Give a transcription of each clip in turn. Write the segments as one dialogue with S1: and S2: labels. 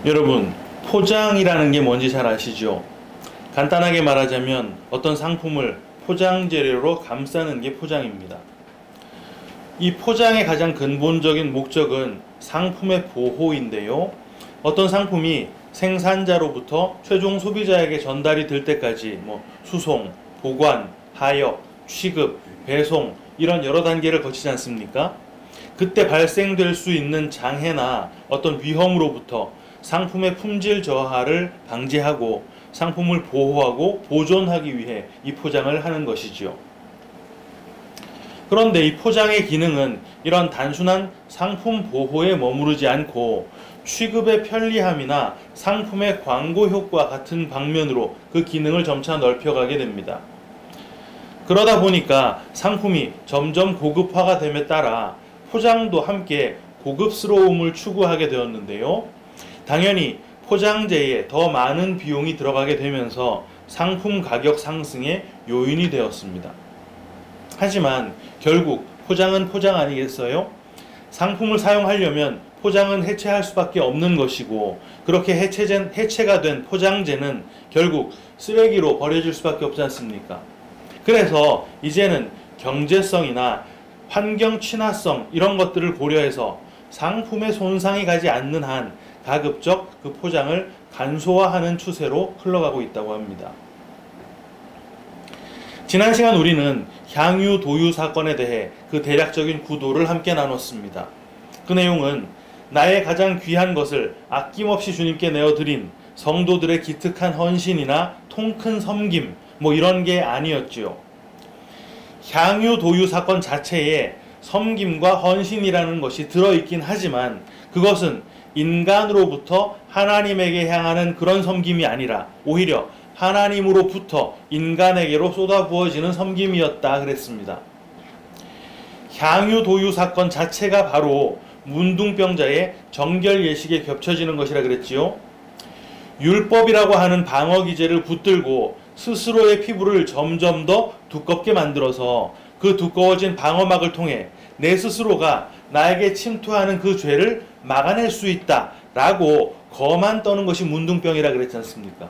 S1: 여러분, 포장이라는 게 뭔지 잘 아시죠? 간단하게 말하자면 어떤 상품을 포장 재료로 감싸는 게 포장입니다. 이 포장의 가장 근본적인 목적은 상품의 보호인데요. 어떤 상품이 생산자로부터 최종 소비자에게 전달이 될 때까지 수송, 보관, 하역, 취급, 배송 이런 여러 단계를 거치지 않습니까? 그때 발생될 수 있는 장애나 어떤 위험으로부터 상품의 품질 저하를 방지하고 상품을 보호하고 보존하기 위해 이 포장을 하는 것이지요. 그런데 이 포장의 기능은 이런 단순한 상품 보호에 머무르지 않고 취급의 편리함이나 상품의 광고 효과 같은 방면으로 그 기능을 점차 넓혀가게 됩니다. 그러다 보니까 상품이 점점 고급화가 됨에 따라 포장도 함께 고급스러움을 추구하게 되었는데요. 당연히 포장재에 더 많은 비용이 들어가게 되면서 상품 가격 상승의 요인이 되었습니다. 하지만 결국 포장은 포장 아니겠어요? 상품을 사용하려면 포장은 해체할 수밖에 없는 것이고, 그렇게 해체가 된 포장재는 결국 쓰레기로 버려질 수밖에 없지 않습니까? 그래서 이제는 경제성이나 환경 친화성 이런 것들을 고려해서 상품의 손상이 가지 않는 한 가급적 그 포장을 간소화하는 추세로 흘러가고 있다고 합니다. 지난 시간 우리는 향유 도유 사건에 대해 그 대략적인 구도를 함께 나눴습니다. 그 내용은 나의 가장 귀한 것을 아낌없이 주님께 내어드린 성도들의 기특한 헌신이나 통큰 섬김 이런 게 아니었지요. 향유 도유 사건 자체에 섬김과 헌신이라는 것이 들어있긴 하지만 그것은 인간으로부터 하나님에게 향하는 그런 섬김이 아니라 오히려 하나님으로부터 인간에게로 쏟아부어지는 섬김이었다 그랬습니다. 향유 도유 사건 자체가 바로 문둥병자의 정결 예식에 겹쳐지는 것이라 그랬지요. 율법이라고 하는 방어 기제를 붙들고 스스로의 피부를 점점 더 두껍게 만들어서 그 두꺼워진 방어막을 통해 내 스스로가 나에게 침투하는 그 죄를 막아낼 수 있다 라고 거만 떠는 것이 문둥병이라 그랬지 않습니까?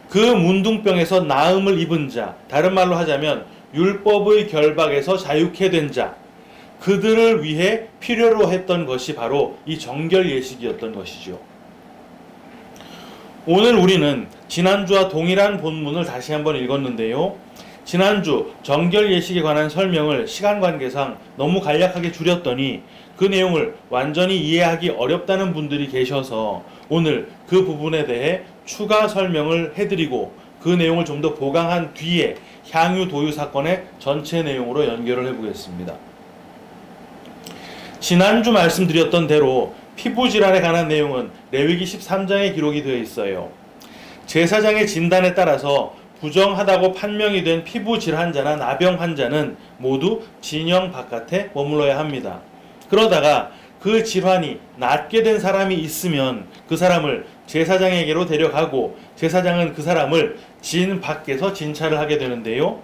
S1: 그 문둥병에서 나음을 입은 자, 다른 말로 하자면 율법의 결박에서 자유케 된 자, 그들을 위해 필요로 했던 것이 바로 이 정결 예식이었던 것이죠. 오늘 우리는 지난주와 동일한 본문을 다시 한번 읽었는데요. 지난주 정결 예식에 관한 설명을 시간 관계상 너무 간략하게 줄였더니 그 내용을 완전히 이해하기 어렵다는 분들이 계셔서 오늘 그 부분에 대해 추가 설명을 해드리고 그 내용을 좀 더 보강한 뒤에 향유 도유 사건의 전체 내용으로 연결을 해보겠습니다. 지난주 말씀드렸던 대로 피부질환에 관한 내용은 레위기 13장에 기록이 되어 있어요. 제사장의 진단에 따라서 부정하다고 판명이 된 피부질 환자나 나병 환자는 모두 진영 바깥에 머물러야 합니다. 그러다가 그 질환이 낫게 된 사람이 있으면 그 사람을 제사장에게로 데려가고 제사장은 그 사람을 진 밖에서 진찰을 하게 되는데요.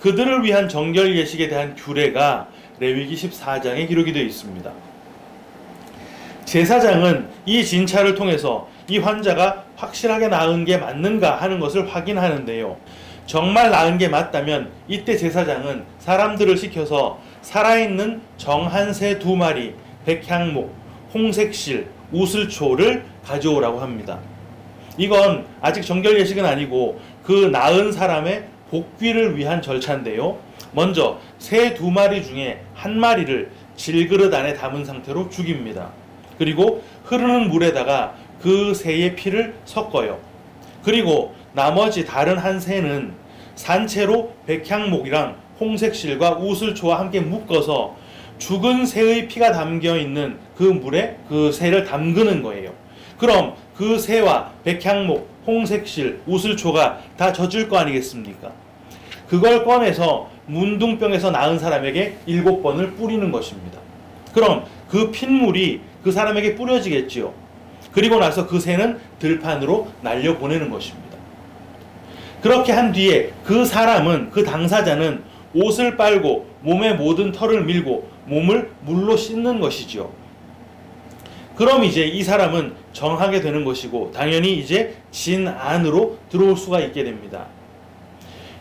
S1: 그들을 위한 정결 예식에 대한 규례가 레위기 14장에 기록이 되어 있습니다. 제사장은 이 진찰을 통해서 이 환자가 확실하게 나은 게 맞는가 하는 것을 확인하는데요. 정말 나은 게 맞다면 이때 제사장은 사람들을 시켜서 살아있는 정한새 2마리, 백향목, 홍색실, 우슬초를 가져오라고 합니다. 이건 아직 정결 예식은 아니고 그 나은 사람의 복귀를 위한 절차인데요. 먼저 새 2마리 중에 1마리를 질그릇 안에 담은 상태로 죽입니다. 그리고 흐르는 물에다가 그 새의 피를 섞어요. 그리고 나머지 다른 한 새는 산채로 백향목이랑 홍색실과 우슬초와 함께 묶어서 죽은 새의 피가 담겨있는 그 물에 그 새를 담그는 거예요. 그럼 그 새와 백향목, 홍색실, 우슬초가 다 젖을 거 아니겠습니까? 그걸 꺼내서 문둥병에서 나은 사람에게 7번을 뿌리는 것입니다. 그럼 그 핏물이 그 사람에게 뿌려지겠지요. 그리고 나서 그 새는 들판으로 날려보내는 것입니다. 그렇게 한 뒤에 그 사람은, 그 당사자는 옷을 빨고 몸의 모든 털을 밀고 몸을 물로 씻는 것이지요. 그럼 이제 이 사람은 정하게 되는 것이고 당연히 이제 진 안으로 들어올 수가 있게 됩니다.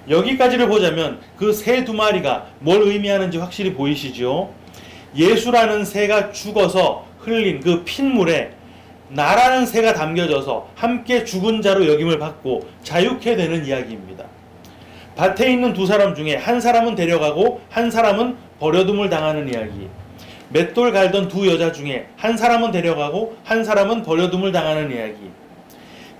S1: 여기까지를 보자면 그 새 두 마리가 뭘 의미하는지 확실히 보이시죠? 예수라는 새가 죽어서 흘린 그 핏물에 나라는 새가 담겨져서 함께 죽은 자로 여김을 받고 자유케 되는 이야기입니다. 밭에 있는 두 사람 중에 한 사람은 데려가고 한 사람은 버려둠을 당하는 이야기. 맷돌 갈던 두 여자 중에 한 사람은 데려가고 한 사람은 버려둠을 당하는 이야기.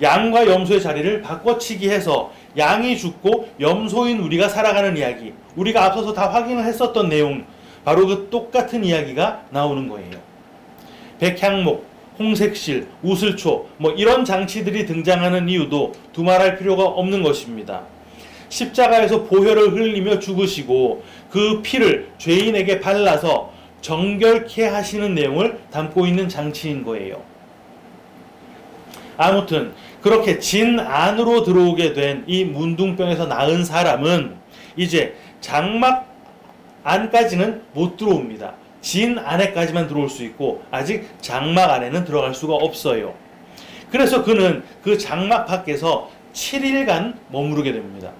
S1: 양과 염소의 자리를 바꿔치기 해서 양이 죽고 염소인 우리가 살아가는 이야기. 우리가 앞서서 다 확인을 했었던 내용, 바로 그 똑같은 이야기가 나오는 거예요. 백향목, 홍색실, 우슬초 이런 장치들이 등장하는 이유도 두말할 필요가 없는 것입니다. 십자가에서 보혈을 흘리며 죽으시고 그 피를 죄인에게 발라서 정결케 하시는 내용을 담고 있는 장치인 거예요. 아무튼 그렇게 진 안으로 들어오게 된 이 문둥병에서 나은 사람은 이제 장막 안까지는 못 들어옵니다. 진 안에까지만 들어올 수 있고 아직 장막 안에는 들어갈 수가 없어요. 그래서 그는 그 장막 밖에서 7일간 머무르게 됩니다.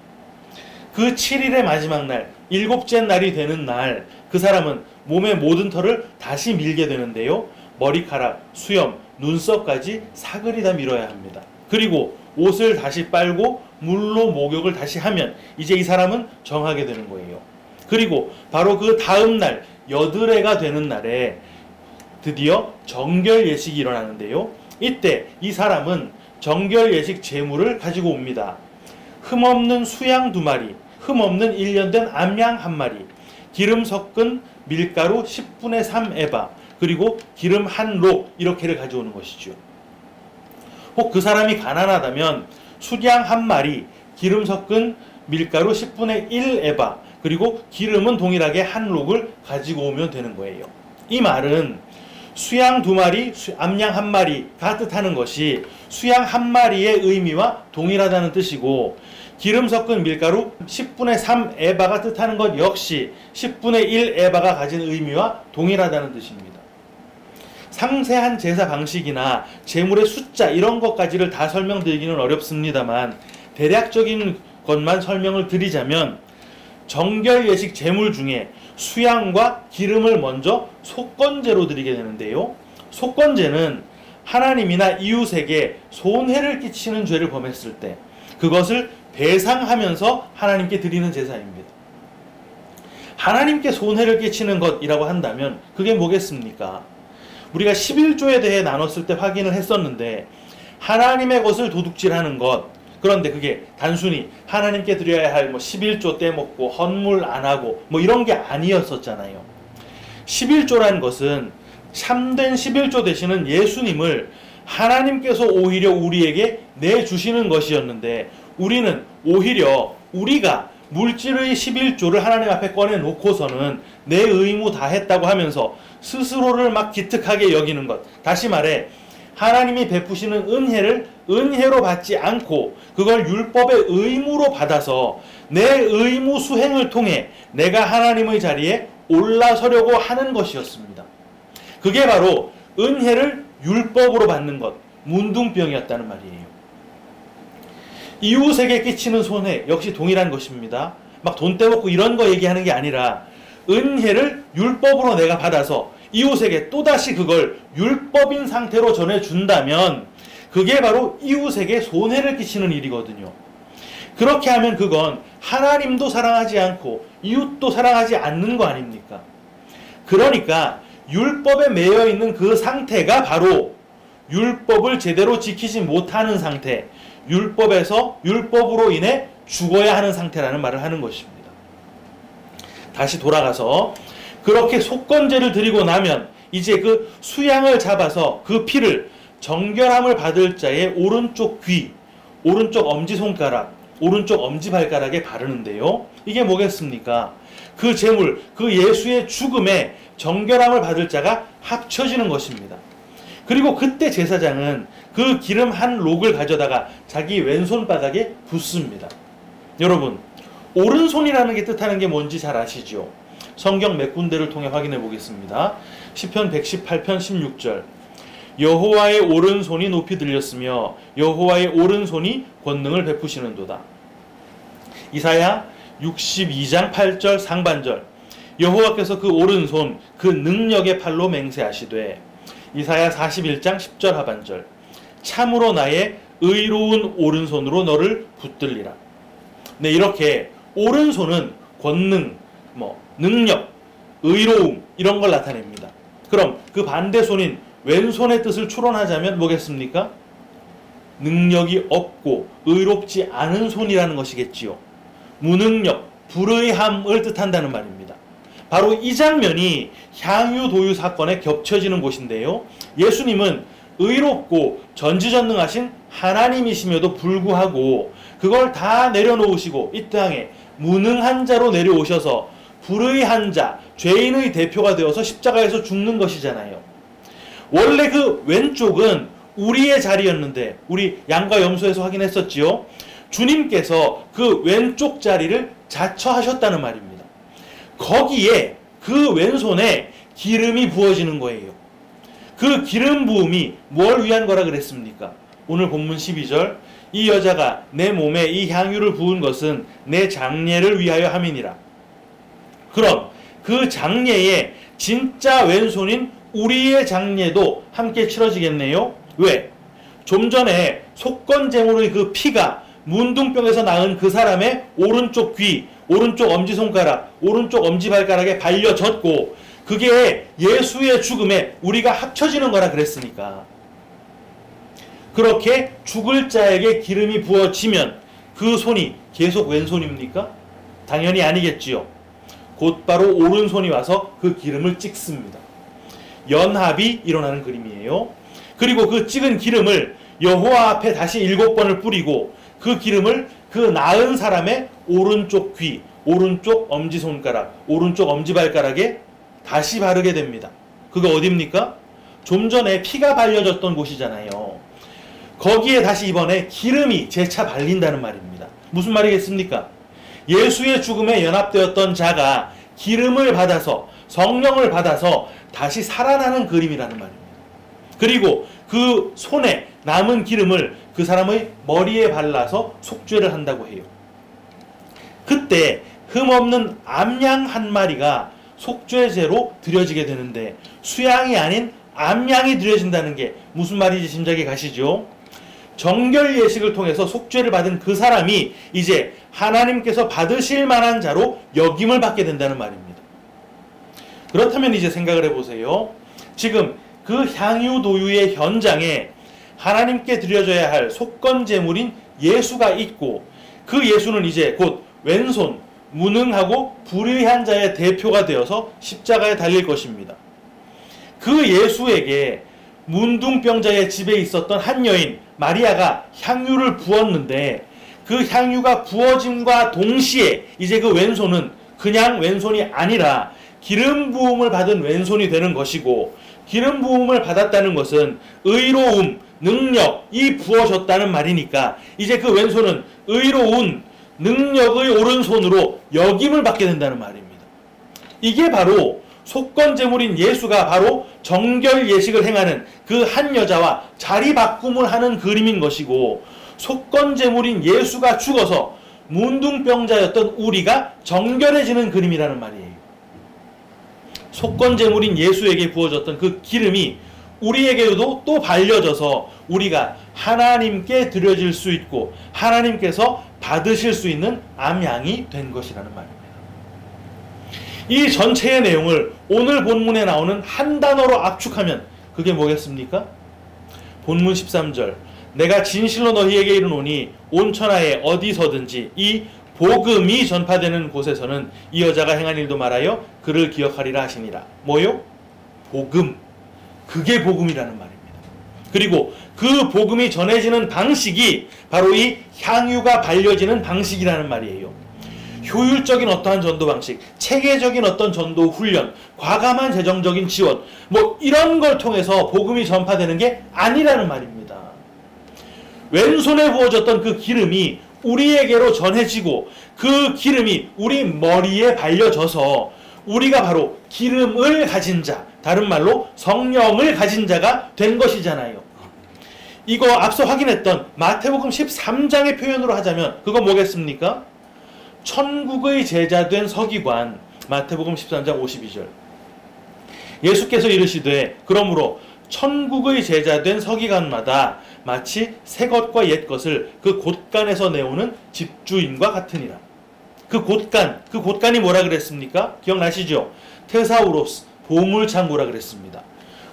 S1: 그 7일의 마지막 날, 7째 날이 되는 날, 그 사람은 몸의 모든 털을 다시 밀게 되는데요. 머리카락, 수염, 눈썹까지 사글이 다 밀어야 합니다. 그리고 옷을 다시 빨고 물로 목욕을 다시 하면 이제 이 사람은 정하게 되는 거예요. 그리고 바로 그 다음 날, 여드레가 되는 날에 드디어 정결 예식이 일어나는데요. 이때 이 사람은 정결 예식 제물을 가지고 옵니다. 흠없는 수양 2마리, 흠없는 1년 된 암양 1마리, 기름 섞은 밀가루 10분의 3 에바, 그리고 기름 1록 이렇게를 가져오는 것이죠. 혹 그 사람이 가난하다면 수양 1마리, 기름 섞은 밀가루 10분의 1 에바, 그리고 기름은 동일하게 1록을 가지고 오면 되는 거예요. 이 말은 수양 2마리, 암양 1마리가 뜻하는 것이 수양 1마리의 의미와 동일하다는 뜻이고, 기름 섞은 밀가루 10분의 3 에바가 뜻하는 것 역시 10분의 1 에바가 가진 의미와 동일하다는 뜻입니다. 상세한 제사 방식이나 제물의 숫자 이런 것까지를 다 설명드리기는 어렵습니다만 대략적인 것만 설명을 드리자면, 정결 예식 제물 중에 수양과 기름을 먼저 속건제로 드리게 되는데요. 속건제는 하나님이나 이웃에게 손해를 끼치는 죄를 범했을 때 그것을 배상하면서 하나님께 드리는 제사입니다. 하나님께 손해를 끼치는 것이라고 한다면 그게 뭐겠습니까? 우리가 11조에 대해 나눴을 때 확인을 했었는데, 하나님의 것을 도둑질하는 것, 그런데 그게 단순히 하나님께 드려야 할 11조 떼먹고 헌물 안 하고 이런 게 아니었었잖아요. 11조란 것은 참된 11조 되시는 예수님을 하나님께서 오히려 우리에게 내주시는 것이었는데, 우리는 오히려 우리가 물질의 11조를 하나님 앞에 꺼내놓고서는 내 의무 다 했다고 하면서 스스로를 막 기특하게 여기는 것, 다시 말해 하나님이 베푸시는 은혜를 은혜로 받지 않고 그걸 율법의 의무로 받아서 내 의무 수행을 통해 내가 하나님의 자리에 올라서려고 하는 것이었습니다. 그게 바로 은혜를 율법으로 받는 것, 문둥병이었다는 말이에요. 이웃에게 끼치는 손해 역시 동일한 것입니다. 막 돈 떼먹고 이런 거 얘기하는 게 아니라 은혜를 율법으로 내가 받아서 이웃에게 또다시 그걸 율법인 상태로 전해준다면 그게 바로 이웃에게 손해를 끼치는 일이거든요. 그렇게 하면 그건 하나님도 사랑하지 않고 이웃도 사랑하지 않는 거 아닙니까? 그러니까 율법에 매여 있는 그 상태가 바로 율법을 제대로 지키지 못하는 상태, 율법으로 인해 죽어야 하는 상태라는 말을 하는 것입니다. 다시 돌아가서 그렇게 속건제를 드리고 나면 이제 그 수양을 잡아서 그 피를 정결함을 받을 자의 오른쪽 귀, 오른쪽 엄지손가락, 오른쪽 엄지발가락에 바르는데요. 이게 뭐겠습니까? 그 제물, 그 예수의 죽음에 정결함을 받을 자가 합쳐지는 것입니다. 그리고 그때 제사장은 그 기름 1록을 가져다가 자기 왼손바닥에 붓습니다. 여러분, 오른손이라는 게 뜻하는 게 뭔지 잘 아시죠? 성경 몇 군데를 통해 확인해 보겠습니다. 시편 118편 16절, 여호와의 오른손이 높이 들렸으며 여호와의 오른손이 권능을 베푸시는도다. 이사야 62장 8절 상반절, 여호와께서 그 오른손 그 능력의 팔로 맹세하시되. 이사야 41장 10절 하반절, 참으로 나의 의로운 오른손으로 너를 붙들리라. 네, 이렇게 오른손은 권능, 능력, 의로움 이런 걸 나타냅니다. 그럼 그 반대손인 왼손의 뜻을 추론하자면 뭐겠습니까? 능력이 없고 의롭지 않은 손이라는 것이겠지요. 무능력, 불의함을 뜻한다는 말입니다. 바로 이 장면이 향유도유 사건에 겹쳐지는 곳인데요. 예수님은 의롭고 전지전능하신 하나님이심에도 불구하고 그걸 다 내려놓으시고 이 땅에 무능한 자로 내려오셔서 불의한 자, 죄인의 대표가 되어서 십자가에서 죽는 것이잖아요. 원래 그 왼쪽은 우리의 자리였는데, 우리 양과 염소에서 확인했었지요. 주님께서 그 왼쪽 자리를 자처하셨다는 말입니다. 거기에 그 왼손에 기름이 부어지는 거예요. 그 기름 부음이 뭘 위한 거라 그랬습니까? 오늘 본문 12절, 이 여자가 내 몸에 이 향유를 부은 것은 내 장례를 위하여 함이니라. 그럼 그 장례에 진짜 왼손인 우리의 장례도 함께 치러지겠네요. 왜? 좀 전에 속건제물의 그 피가 문둥병에서 나은 그 사람의 오른쪽 귀, 오른쪽 엄지손가락, 오른쪽 엄지발가락에 발려졌고 그게 예수의 죽음에 우리가 합쳐지는 거라 그랬으니까. 그렇게 죽을 자에게 기름이 부어지면 그 손이 계속 왼손입니까? 당연히 아니겠지요. 곧바로 오른손이 와서 그 기름을 찍습니다. 연합이 일어나는 그림이에요. 그리고 그 찍은 기름을 여호와 앞에 다시 7번을 뿌리고 그 기름을 그 나은 사람의 오른쪽 귀, 오른쪽 엄지손가락, 오른쪽 엄지발가락에 다시 바르게 됩니다. 그거 어딥니까? 좀 전에 피가 발려졌던 곳이잖아요. 거기에 다시 이번에 기름이 재차 발린다는 말입니다. 무슨 말이겠습니까? 예수의 죽음에 연합되었던 자가 기름을 받아서, 성령을 받아서 다시 살아나는 그림이라는 말입니다. 그리고 그 손에 남은 기름을 그 사람의 머리에 발라서 속죄를 한다고 해요. 그때 흠없는 암양 한 마리가 속죄제로 드려지게 되는데 수양이 아닌 암양이 드려진다는 게 무슨 말인지 짐작이 가시죠? 정결 예식을 통해서 속죄를 받은 그 사람이 이제 하나님께서 받으실 만한 자로 여김을 받게 된다는 말입니다. 그렇다면 이제 생각을 해보세요. 지금 그 향유도유의 현장에 하나님께 드려져야 할 속건제물인 예수가 있고 그 예수는 이제 곧 왼손, 무능하고 불의한 자의 대표가 되어서 십자가에 달릴 것입니다. 그 예수에게 문둥병자의 집에 있었던 한 여인 마리아가 향유를 부었는데 그 향유가 부어짐과 동시에 이제 그 왼손은 그냥 왼손이 아니라 기름 부음을 받은 왼손이 되는 것이고, 기름 부음을 받았다는 것은 의로움, 능력이 부어졌다는 말이니까 이제 그 왼손은 의로운 능력의 오른손으로 역임을 받게 된다는 말입니다. 이게 바로 속건제물인 예수가 바로 정결 예식을 행하는 그 한 여자와 자리 바꿈을 하는 그림인 것이고, 속건제물인 예수가 죽어서 문둥병자였던 우리가 정결해지는 그림이라는 말이에요. 속건제물인 예수에게 부어졌던 그 기름이 우리에게도 또 발려져서 우리가 하나님께 드려질 수 있고 하나님께서 받으실 수 있는 암양이 된 것이라는 말입니다. 이 전체의 내용을 오늘 본문에 나오는 한 단어로 압축하면 그게 뭐겠습니까? 본문 13절, 내가 진실로 너희에게 이르노니 온 천하에 어디서든지 이 복음이 전파되는 곳에서는 이 여자가 행한 일도 말하여 그를 기억하리라 하시니라. 뭐요? 복음. 그게 복음이라는 말입니다. 그리고 그 복음이 전해지는 방식이 바로 이 향유가 발려지는 방식이라는 말이에요. 효율적인 어떠한 전도 방식, 체계적인 어떤 전도 훈련, 과감한 재정적인 지원, 이런 걸 통해서 복음이 전파되는 게 아니라는 말입니다. 왼손에 부어졌던 그 기름이 우리에게로 전해지고 그 기름이 우리 머리에 발려져서 우리가 바로 기름을 가진 자, 다른 말로 성령을 가진 자가 된 것이잖아요. 이거 앞서 확인했던 마태복음 13장의 표현으로 하자면 그거 뭐겠습니까? 천국의 제자 된 서기관. 마태복음 13장 52절. 예수께서 이르시되 그러므로 천국의 제자 된 서기관마다 마치 새 것과 옛 것을 그 곳간에서 내오는 집주인과 같으니라. 그 곳간이 뭐라 그랬습니까? 기억나시죠? 테사우로스, 보물창고라 그랬습니다.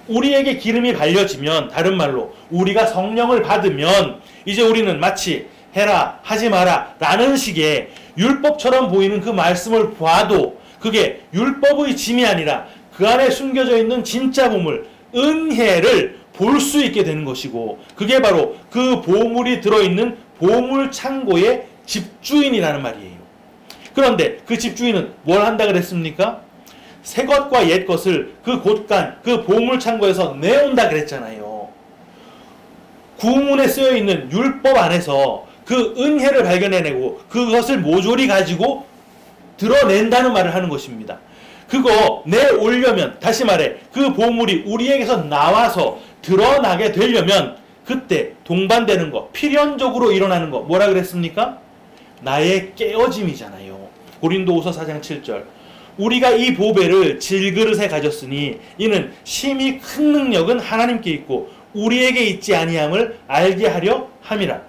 S1: 우리에게 기름이 발려지면, 다른 말로 우리가 성령을 받으면 이제 우리는 마치 해라 하지 마라 라는 식의 율법처럼 보이는 그 말씀을 봐도 그게 율법의 짐이 아니라 그 안에 숨겨져 있는 진짜 보물, 은혜를 볼 수 있게 되는 것이고, 그게 바로 그 보물이 들어있는 보물창고의 집주인이라는 말이에요. 그런데 그 집주인은 뭘 한다 그랬습니까? 새 것과 옛 것을 그 곳간, 그 보물창고에서 내온다 그랬잖아요. 구문에 쓰여있는 율법 안에서 그 은혜를 발견해내고 그것을 모조리 가지고 드러낸다는 말을 하는 것입니다. 그거 내오려면, 다시 말해 그 보물이 우리에게서 나와서 드러나게 되려면 그때 동반되는 거, 필연적으로 일어나는 거 뭐라 그랬습니까? 나의 깨어짐이잖아요. 고린도후서 4장 7절. 우리가 이 보배를 질그릇에 가졌으니 이는 심히 큰 능력은 하나님께 있고 우리에게 있지 아니함을 알게 하려 함이라.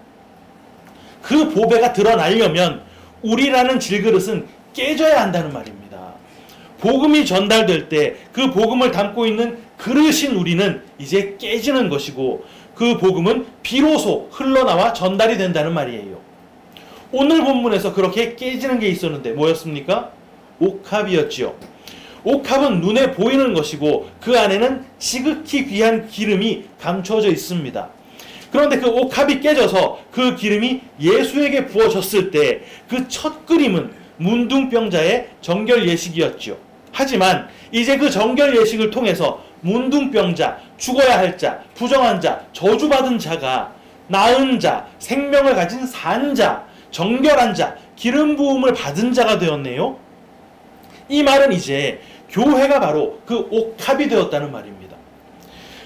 S1: 그 보배가 드러나려면 우리라는 질그릇은 깨져야 한다는 말입니다. 복음이 전달될 때 그 복음을 담고 있는 그릇인 우리는 이제 깨지는 것이고 그 복음은 비로소 흘러나와 전달이 된다는 말이에요. 오늘 본문에서 그렇게 깨지는 게 있었는데 뭐였습니까? 옥합이었지요. 옥합은 눈에 보이는 것이고 그 안에는 지극히 귀한 기름이 감춰져 있습니다. 그런데 그 옥합이 깨져서 그 기름이 예수에게 부어졌을 때 그 첫 그림은 문둥병자의 정결 예식이었죠. 하지만 이제 그 정결 예식을 통해서 문둥병자, 죽어야 할 자, 부정한 자, 저주받은 자가 나은 자, 생명을 가진 산 자, 정결한 자, 기름 부음을 받은 자가 되었네요. 이 말은 이제 교회가 바로 그 옥합이 되었다는 말입니다.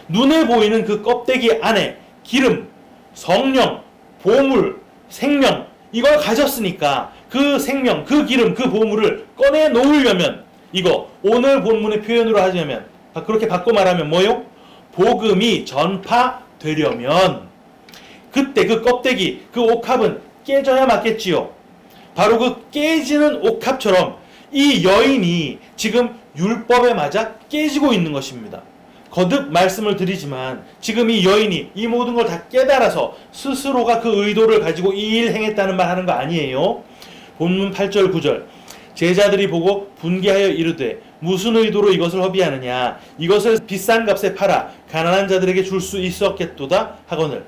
S1: 눈에 보이는 그 껍데기 안에 기름, 성령, 보물, 생명 이걸 가졌으니까 그 생명, 그 기름, 그 보물을 꺼내 놓으려면 이거 오늘 본문의 표현으로 하자면 그렇게 바꿔 말하면 뭐요? 복음이 전파되려면 그때 그 껍데기, 그 옥합은 깨져야 맞겠지요. 바로 그 깨지는 옥합처럼 이 여인이 지금 율법에 맞아 깨지고 있는 것입니다. 거듭 말씀을 드리지만 지금 이 여인이 이 모든 걸 다 깨달아서 스스로가 그 의도를 가지고 이 일 행했다는 말 하는 거 아니에요. 본문 8절 9절 제자들이 보고 분개하여 이르되 무슨 의도로 이것을 허비하느냐 이것을 비싼 값에 팔아 가난한 자들에게 줄 수 있었겠도다 하거늘.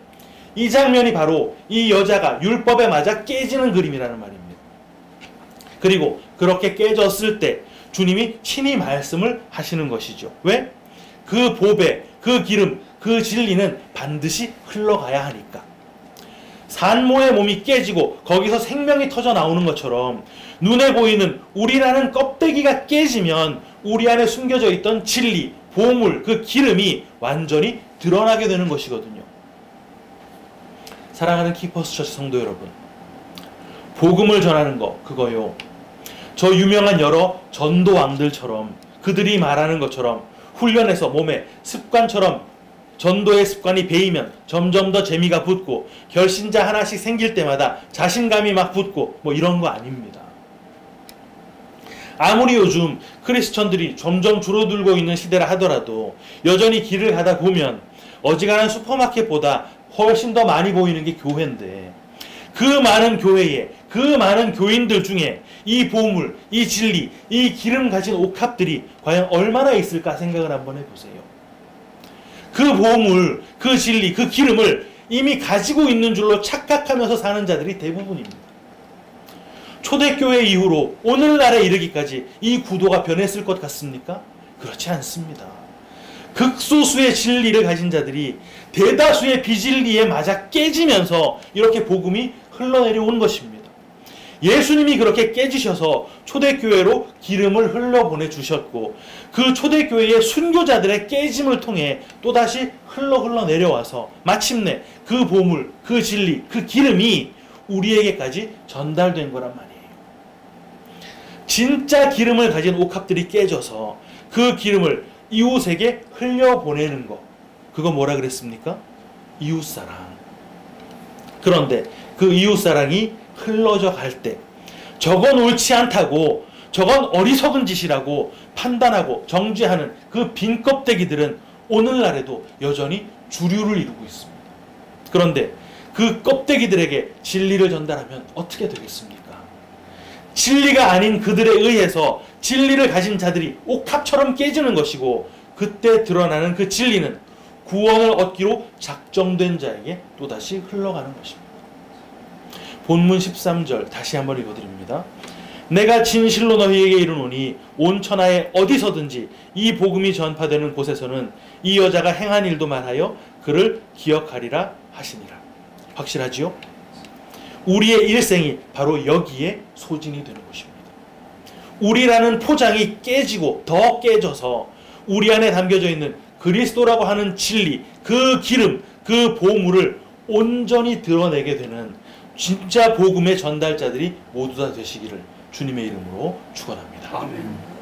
S1: 이 장면이 바로 이 여자가 율법에 맞아 깨지는 그림이라는 말입니다. 그리고 그렇게 깨졌을 때 주님이 친히 말씀을 하시는 것이죠. 왜? 그 보배, 그 기름, 그 진리는 반드시 흘러가야 하니까. 산모의 몸이 깨지고 거기서 생명이 터져 나오는 것처럼 눈에 보이는 우리라는 껍데기가 깨지면 우리 안에 숨겨져 있던 진리, 보물, 그 기름이 완전히 드러나게 되는 것이거든요. 사랑하는 키퍼스 처치 성도 여러분, 복음을 전하는 거 그거요. 저 유명한 여러 전도왕들처럼 그들이 말하는 것처럼 훈련해서 몸에 습관처럼 전도의 습관이 배이면 점점 더 재미가 붙고 결신자 하나씩 생길 때마다 자신감이 막 붙고 뭐 이런 거 아닙니다. 아무리 요즘 크리스천들이 점점 줄어들고 있는 시대라 하더라도 여전히 길을 가다 보면 어지간한 슈퍼마켓보다 훨씬 더 많이 보이는 게 교회인데 그 많은 교회에 그 많은 교인들 중에 이 보물, 이 진리, 이 기름 가진 옥합들이 과연 얼마나 있을까 생각을 한번 해보세요. 그 보물, 그 진리, 그 기름을 이미 가지고 있는 줄로 착각하면서 사는 자들이 대부분입니다. 초대교회 이후로 오늘날에 이르기까지 이 구도가 변했을 것 같습니까? 그렇지 않습니다. 극소수의 진리를 가진 자들이 대다수의 비진리에 맞아 깨지면서 이렇게 복음이 흘러내려온 것입니다. 예수님이 그렇게 깨지셔서 초대교회로 기름을 흘러보내 주셨고 그 초대교회의 순교자들의 깨짐을 통해 또다시 흘러 내려와서 마침내 그 보물, 그 진리, 그 기름이 우리에게까지 전달된 거란 말이에요. 진짜 기름을 가진 옥합들이 깨져서 그 기름을 이웃에게 흘려보내는 것, 그거 뭐라 그랬습니까? 이웃사랑. 그런데 그 이웃사랑이 흘러져 갈 때 저건 옳지 않다고, 저건 어리석은 짓이라고 판단하고 정죄하는 그 빈 껍데기들은 오늘날에도 여전히 주류를 이루고 있습니다. 그런데 그 껍데기들에게 진리를 전달하면 어떻게 되겠습니까? 진리가 아닌 그들에 의해서 진리를 가진 자들이 옥합처럼 깨지는 것이고, 그때 드러나는 그 진리는 구원을 얻기로 작정된 자에게 또다시 흘러가는 것입니다. 본문 13절 다시 한번 읽어드립니다. 내가 진실로 너희에게 이르노니 온 천하에 어디서든지 이 복음이 전파되는 곳에서는 이 여자가 행한 일도 말하여 그를 기억하리라 하시니라. 확실하지요? 우리의 일생이 바로 여기에 소진이 되는 것입니다. 우리라는 포장이 깨지고 더 깨져서 우리 안에 담겨져 있는 그리스도라고 하는 진리, 그 기름, 그 보물을 온전히 드러내게 되는 진짜 복음의 전달자들이 모두 다 되시기를 주님의 이름으로 축원합니다.
S2: 아멘.